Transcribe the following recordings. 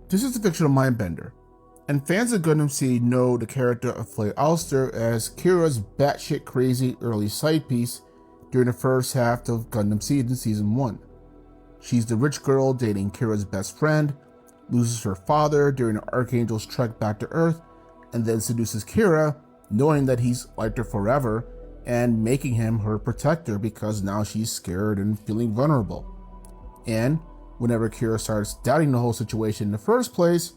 This is a fictional mindbender, and fans of Gundam SEED know the character of Flay Allster as Kira's batshit crazy early side piece during the first half of Gundam SEED in Season 1. She's the rich girl dating Kira's best friend, loses her father during the Archangel's trek back to Earth, and then seduces Kira, knowing that he's liked her forever, and making him her protector because now she's scared and feeling vulnerable. And whenever Kira starts doubting the whole situation in the first place,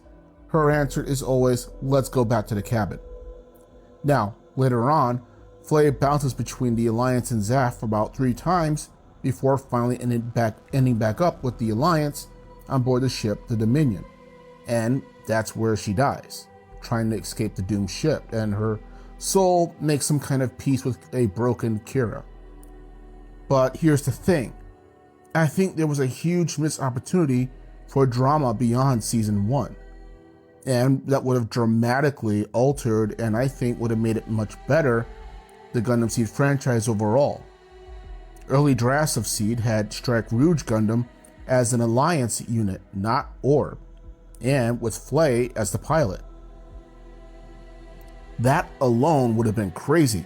her answer is always, let's go back to the cabin. Now, later on, Flay bounces between the Alliance and Zaf about 3 times before finally ending back up with the Alliance on board the ship, the Dominion. And that's where she dies, trying to escape the doomed ship, and her soul makes some kind of peace with a broken Kira. But here's the thing. I think there was a huge missed opportunity for drama beyond Season 1. And that would have dramatically altered, and I think would have made it much better, the Gundam SEED franchise overall. Early drafts of SEED had Strike Rouge Gundam as an Alliance unit, not Orb, and with Flay as the pilot. That alone would have been crazy.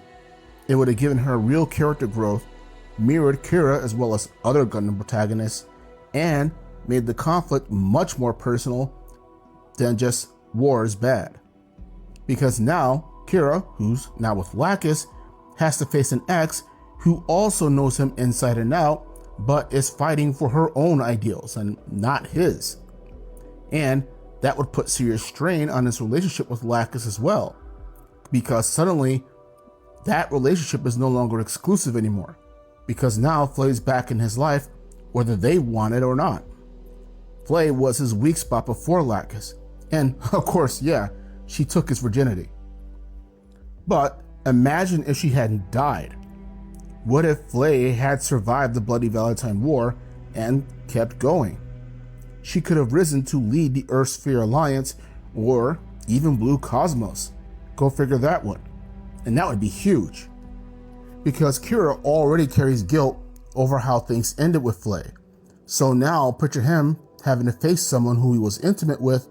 It would have given her real character growth, mirrored Kira as well as other Gundam protagonists, and made the conflict much more personal than just war is bad. Because now, Kira, who's now with Lacus, has to face an ex who also knows him inside and out, but is fighting for her own ideals and not his. And that would put serious strain on his relationship with Lacus as well, because suddenly that relationship is no longer exclusive anymore, because now Flay's back in his life whether they want it or not. Flay was his weak spot before Lacus, and of course, yeah, she took his virginity. But imagine if she hadn't died. What if Flay had survived the Bloody Valentine War and kept going? She could have risen to lead the Earth Sphere Alliance, or even Blue Cosmos. Go figure that one. And that would be huge. Because Kira already carries guilt over how things ended with Flay. So now picture him having to face someone who he was intimate with,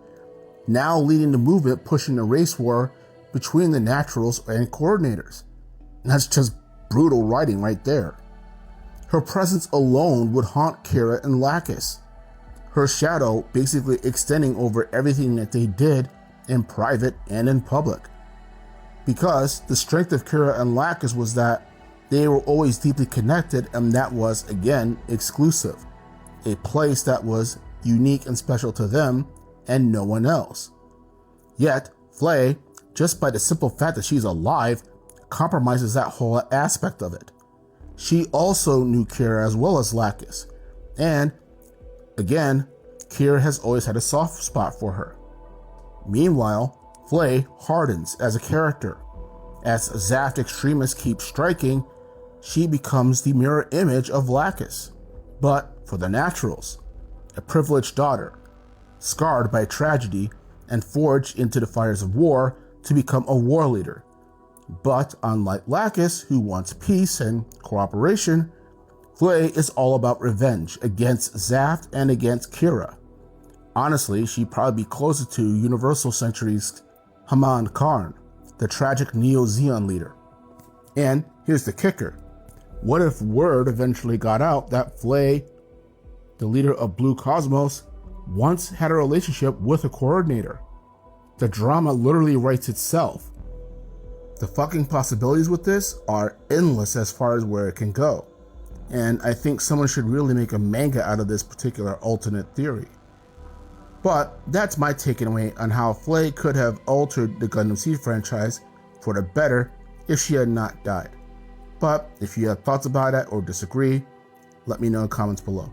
now leading the movement pushing the race war between the Naturals and Coordinators. And that's just brutal writing right there. Her presence alone would haunt Kira and Lacus, her shadow basically extending over everything that they did in private and in public. Because the strength of Kira and Lacus was that they were always deeply connected, and that was, again, exclusive. A place that was unique and special to them and no one else. Yet, Flay, just by the simple fact that she's alive, compromises that whole aspect of it. She also knew Kira as well as Lacus, and again, Kira has always had a soft spot for her. Meanwhile, Flay hardens as a character. As Zaft extremists keep striking, she becomes the mirror image of Lacus, but for the Naturals, a privileged daughter, scarred by tragedy and forged into the fires of war to become a war leader. But unlike Lacus, who wants peace and cooperation, Flay is all about revenge against Zaft and against Kira. Honestly, she'd probably be closer to Universal Century's Haman Karn, the tragic Neo-Zeon leader. And here's the kicker. What if word eventually got out that Flay, the leader of Blue Cosmos, once had a relationship with a coordinator? The drama literally writes itself. The fucking possibilities with this are endless as far as where it can go. And I think someone should really make a manga out of this particular alternate theory. But that's my takeaway on how Flay could have altered the Gundam SEED franchise for the better if she had not died. But if you have thoughts about it or disagree, let me know in the comments below.